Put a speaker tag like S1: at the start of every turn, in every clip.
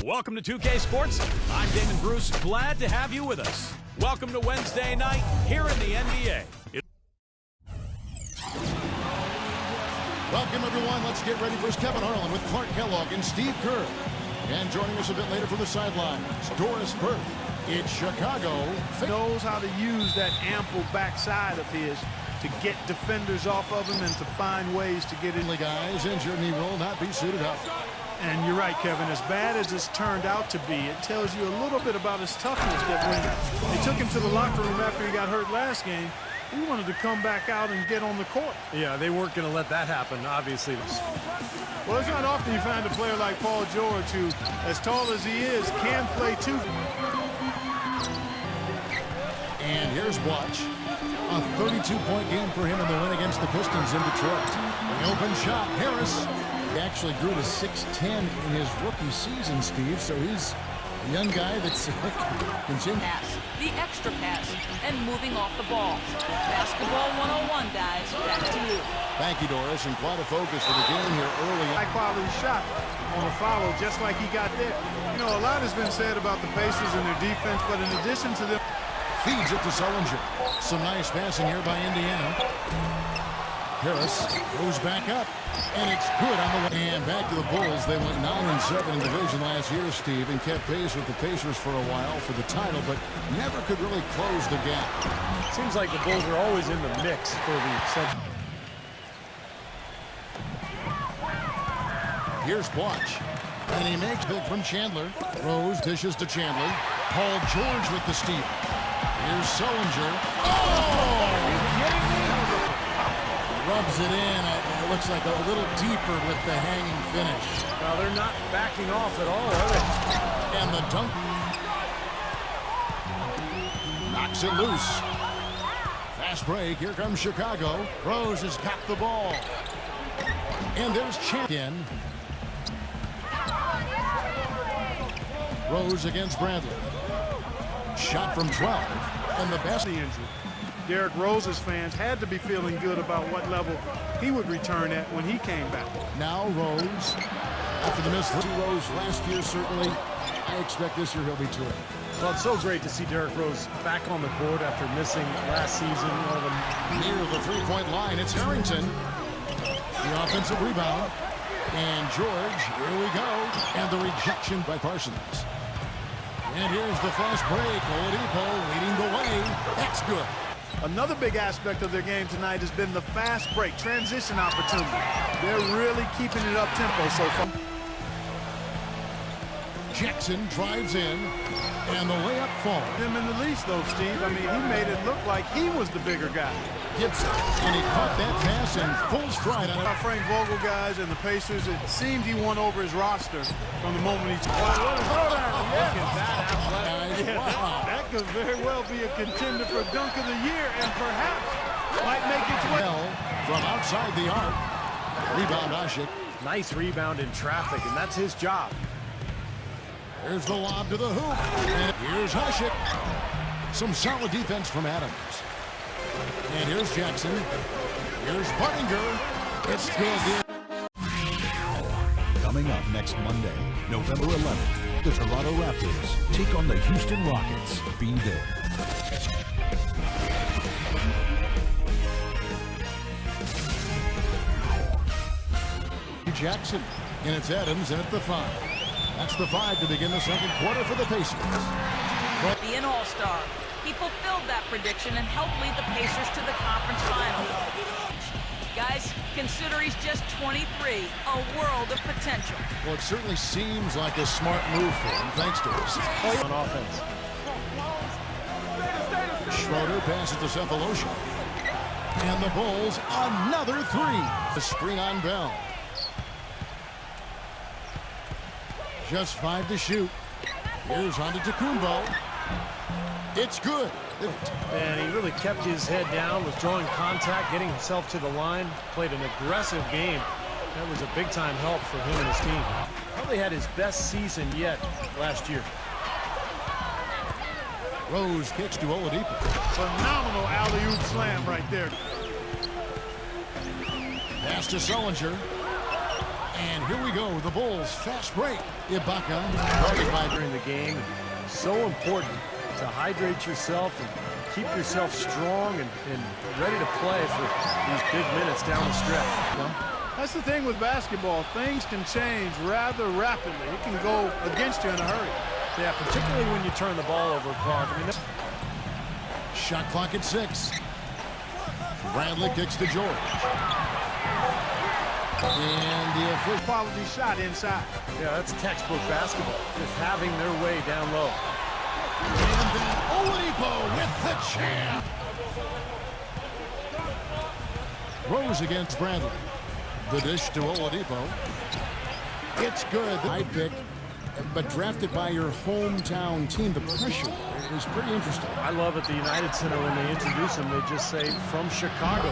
S1: Welcome to 2K Sports. I'm Damon Bruce. Glad to have you with us. Welcome to Wednesday night here in the NBA.
S2: Welcome, everyone. Let's get ready for Kevin Harlan with Clark Kellogg and Steve Kerr. And joining us a bit later from the sidelines, Doris Burke. It's Chicago.
S3: Knows how to use that ample backside of his to get defenders off of him and to find ways to get in.
S2: The guys injured and he will not be suited up.
S3: And you're right, Kevin. As bad as it's turned out to be, it tells you a little bit about his toughness. That when they took him to the locker room after he got hurt last game, he wanted to come back out and get on the court.
S4: Yeah, they weren't going to let that happen, obviously.
S3: Well, it's not often you find a player like Paul George who, as tall as he is, can play too.
S2: And here's Watch. A 32-point game for him in the win against the Pistons in Detroit. The open shot, Harris. He actually grew to 6'10" in his rookie season, Steve, so he's a young guy that's continuing.
S5: Pass, the extra pass, and moving off the ball. Basketball 101, guys. Back to you.
S2: Thank you, Doris, and quite a focus for the game here early.
S3: High-quality shot on a follow, just like he got there. You know, a lot has been said about the Pacers and their defense, but in addition to them...
S2: Feeds it to Sullinger. Some nice passing here by Indiana. Harris goes back up, and it's good on the way. And back to the Bulls. They went 9-7 in division last year, Steve, and kept pace with the Pacers for a while for the title, but never could really close the gap.
S4: Seems like the Bulls are always in the mix for the Central.
S2: Here's Watch, and he makes it from Chandler. Rose dishes to Chandler. Paul George with the steal. Here's Sullinger. Oh!
S4: Are you kidding me?
S2: Rubs it in. It looks like a little deeper with the hanging finish.
S4: Well, they're not backing off at all, are they?
S2: And the dunk. Knocks it loose. Fast break. Here comes Chicago. Rose has got the ball. And there's Champion. Rose against Bradley. Shot from 12. And the best.
S3: The injury. Derrick Rose's fans had to be feeling good about what level he would return at when he came back.
S2: Now Rose. After the miss, Rose last year, certainly. I expect this year he'll be touring.
S4: Well, it's so great to see Derrick Rose back on the court after missing last season.
S2: Near the three-point line, it's Harrington. The offensive rebound. And George, here we go. And the rejection by Parsons. And here's the fast break. Oladipo leading the way. That's good.
S3: Another big aspect of their game tonight has been the fast break, transition opportunity. They're really keeping it up-tempo so far.
S2: Jackson drives in, and the layup falls.
S3: Him in the least, though, Steve. I mean, he made it look like he was the bigger guy.
S2: Gibson, and he caught that pass in full stride.
S3: Our Frank Vogel guys and the Pacers, it seemed he won over his roster from the moment he... That could very well be a contender for Dunk of the Year and perhaps might make its way.
S2: From outside the arc. Rebound, Ashik.
S4: Nice rebound in traffic, and that's his job.
S2: Here's the lob to the hoop. And here's Ashik. Some solid defense from Adams. And here's Jackson. Here's Buttinger. It's good.
S6: Coming up next Monday, November 11th, the Toronto Raptors take on the Houston Rockets. Be there.
S2: Jackson, and it's Adams, and at the 5. That's the 5 to begin the second quarter for the Pacers.
S5: Be an all-star. He fulfilled that prediction and helped lead the Pacers to the conference final. Guys, consider he's just 23. A world of potential.
S2: Well, it certainly seems like a smart move for him, thanks to us.
S4: On offense.
S2: Schroeder passes to Cephalosha. And the Bulls, another 3. The screen on Bell. Just 5 to shoot. Here's Antetokounmpo. It's good.
S4: And he really kept his head down, was drawing contact, getting himself to the line, played an aggressive game. That was a big-time help for him and his team. Probably had his best season yet last year.
S2: Rose kicks to Oladipo.
S3: Phenomenal alley-oop slam right there.
S2: Pass to Sullinger. And here we go. The Bulls fast break. Ibaka
S4: During the game, so important to hydrate yourself and keep yourself strong and ready to play for these big minutes down the stretch.
S3: That's the thing with basketball. Things can change rather rapidly. It can go against you in a hurry.
S4: Yeah, particularly when you turn the ball over, Clark. I mean,
S2: Shot clock at 6. Bradley kicks to George. And the official
S3: Quality shot inside.
S4: yeah, that's textbook basketball. Just having their way down low.
S2: and then Oladipo with the champ. Rose against Bradley. The dish to Oladipo. It's good. High pick, but drafted by your hometown team. The pressure is pretty interesting.
S4: I love at the United Center when they introduce him, they just say, from Chicago.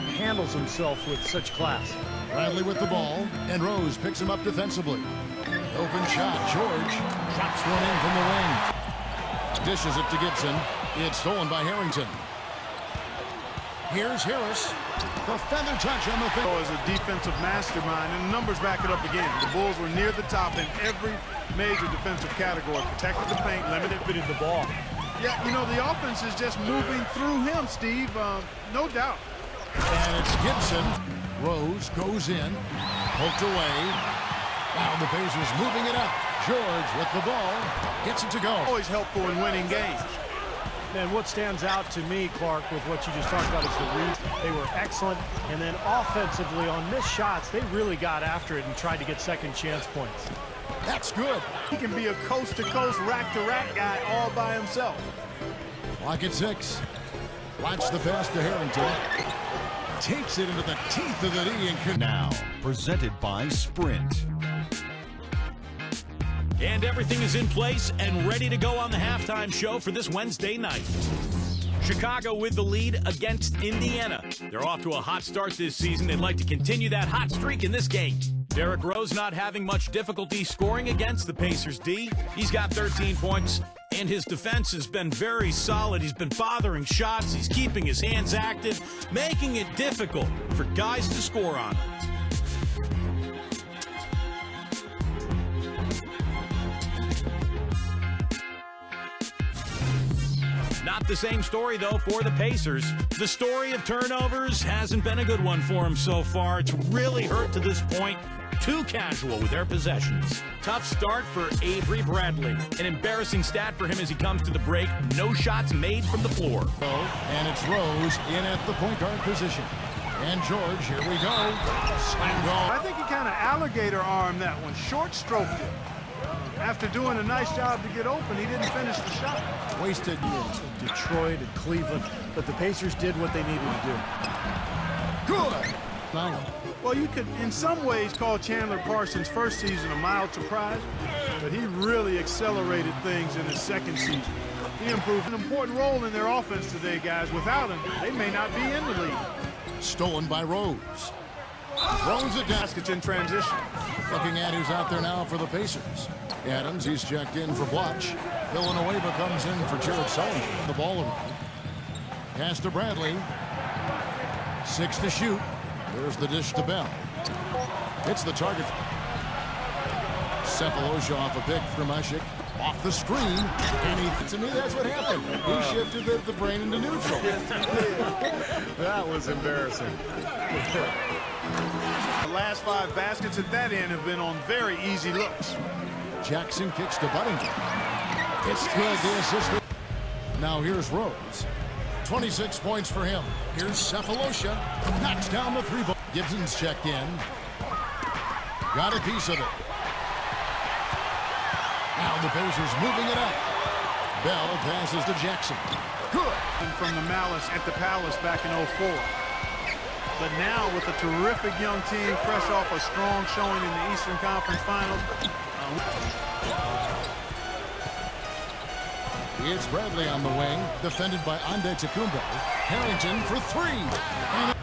S4: He handles himself with such class.
S2: Bradley with the ball, and Rose picks him up defensively. Open shot. George drops one in from the wing. Dishes it to Gibson. It's stolen by Harrington. Here's Harris. The feather touch on the thing.
S3: As a defensive mastermind, and the numbers back it up again. The Bulls were near the top in every major defensive category. Protected the paint, limited
S4: The ball.
S3: Yeah, you know, the offense is just moving through him, Steve. No doubt.
S2: And it's Gibson. Rose goes in. Poked away. Now the Pacers moving it up. George with the ball. Gets it to go.
S3: Always helpful in winning games.
S4: And what stands out to me, Clark, with what you just talked about is the reads. They were excellent. And then offensively on missed shots, they really got after it and tried to get second chance points.
S2: That's good.
S3: He can be a coast-to-coast, rack-to-rack guy all by himself.
S2: Clock at 6. Watch the pass to Harrington. Takes it into the teeth of the D and
S6: Now, presented by Sprint.
S1: And everything is in place and ready to go on the halftime show for this Wednesday night. Chicago with the lead against Indiana. They're off to a hot start this season. They'd like to continue that hot streak in this game. Derrick Rose not having much difficulty scoring against the Pacers D. He's got 13 points, and his defense has been very solid. He's been bothering shots. He's keeping his hands active, making it difficult for guys to score on him. Not the same story, though, for the Pacers. The story of turnovers hasn't been a good one for them so far. It's really hurt to this point. Too casual with their possessions. Tough start for Avery Bradley. An embarrassing stat for him as he comes to the break. No shots made from the floor.
S2: And it's Rose in at the point guard position. And George, here we go. Slam ball.
S3: I think he kind of alligator armed that one, short stroked it. After doing a nice job to get open, he didn't finish the shot.
S2: Wasted.
S4: Detroit and Cleveland, but the Pacers did what they needed to do.
S2: Good. Now,
S3: Well, you could, in some ways, call Chandler Parsons' first season a mild surprise, but he really accelerated things in his second season. He improved an important role in their offense today, guys. Without him, they may not be in the league.
S2: stolen by Rose. Throws it down.
S3: Baskets in transition.
S2: Looking at who's out there now for the Pacers. Adams, he's checked in for Blotch. Villanueva comes in for Jared Sullinger. The ball around. Pass to Bradley. 6 to shoot. There's the dish to Bell. Hits the target. Cephalosha off a pick from Ashik. Off the screen. And to me, that's what happened. He shifted the brain into neutral.
S4: That was embarrassing.
S3: The last 5 baskets at that end have been on very easy looks.
S2: Jackson kicks to Buddington. It's good, the assist. Now here's Rose. 26 points for him. Here's Cephalosha. Knocks down the 3-ball. Gibson's checked in. Got a piece of it. Now the Pacers moving it up. Bell passes to Jackson. Good.
S3: And from the Malice at the Palace back in 04. But now with a terrific young team, fresh off a strong showing in the Eastern Conference Finals.
S2: It's Bradley on the wing, defended by Ande Tecumbo. Harrington for 3. And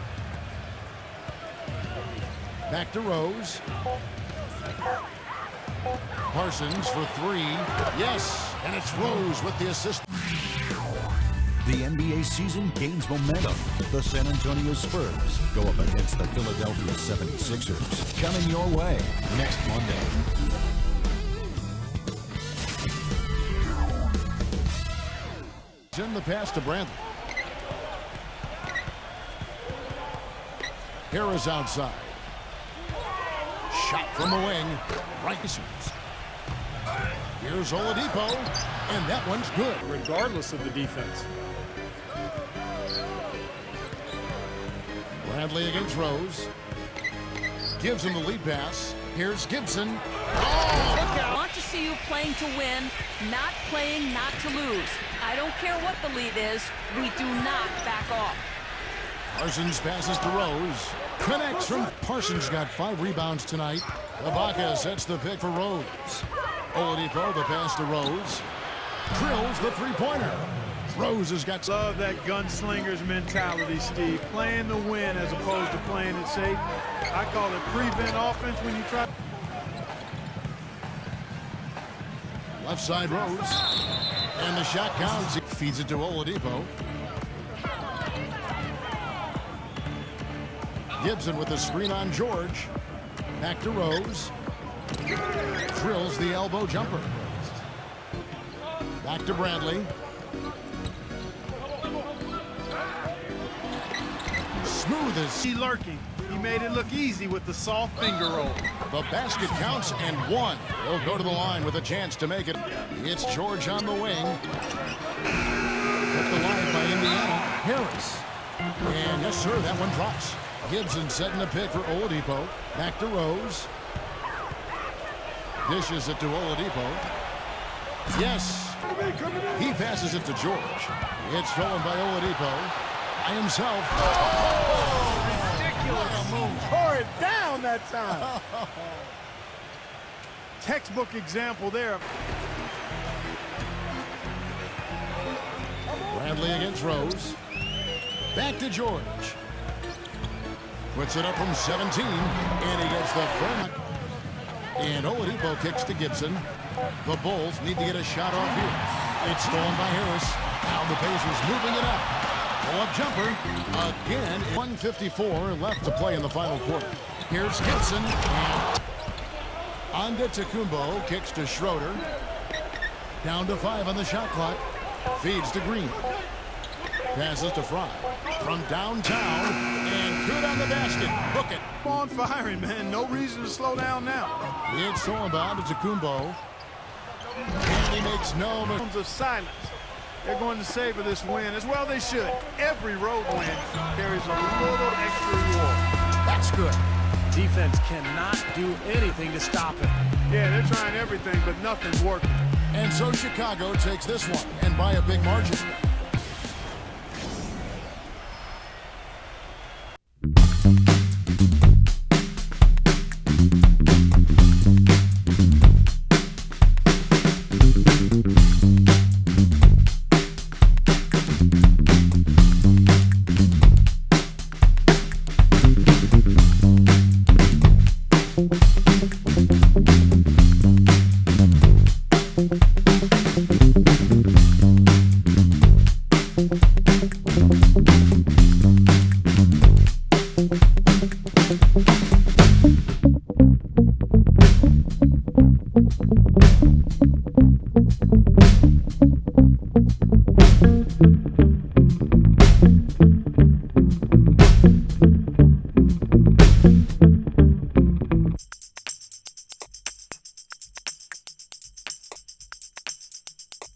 S2: back to Rose. Parsons for 3. Yes, and it's Rose with the assist.
S6: The NBA season gains momentum. The San Antonio Spurs go up against the Philadelphia 76ers. Coming your way next Monday.
S2: In the pass to Brandt. Harris outside. Shot from the wing. Pacers. Here's Oladipo, and that one's good.
S3: Regardless of the defense.
S2: Bradley against Rose. Gives him the lead pass. Here's Gibson. Oh!
S5: Look out. I want to see you playing to win, not playing not to lose. I don't care what the lead is. We do not back off.
S2: Parsons passes to Rose. Connects from Parsons. Got 5 rebounds tonight. Ibaka sets the pick for Rose. Oladipo, the pass to Rose. Drills the three-pointer. Rose has got...
S3: Love that gunslinger's mentality, Steve. Playing to win as opposed to playing it safe. I call it prevent offense when you try...
S2: Left side Rose. And the shot counts. He feeds it to Oladipo. Gibson with the screen on George. Back to Rose. Drills the elbow jumper. Back to Bradley. Smooth as...
S3: He lurking. He made it look easy with the soft finger roll.
S2: The basket counts and one. He'll go to the line with a chance to make it. It's George on the wing. Put the line by Indiana. Harris. And yes, sir, that one drops. Gibson setting the pick for Oladipo. Back to Rose. Dishes it to Oladipo. Yes. He passes it to George. It's stolen by Oladipo. By himself.
S3: Oh, ridiculous move. Tore it down that time. Textbook example there.
S2: Bradley against Rose. Back to George. Puts it up from 17, and he gets the front. And Oladipo kicks to Gibson. The Bulls need to get a shot off here. It's stolen by Harris. Now the Pacers moving it up. Pull-up jumper. Again, 1:54 left to play in the final quarter. Here's Gibson. And Antetokounmpo kicks to Schroeder. Down to 5 on the shot clock. Feeds to Green. Passes to Fry. From downtown. And good on the basket. Book it.
S3: Keep on firing, man. No reason to slow down now.
S2: It's stolen by Antetokounmpo. And he makes no
S3: Moments of silence. They're going to savor this win as well they should. Every road win carries a little extra reward.
S2: That's good.
S4: Defense cannot do anything to stop it.
S3: Yeah, they're trying everything, but nothing's working.
S2: And so Chicago takes this one, and by a big margin.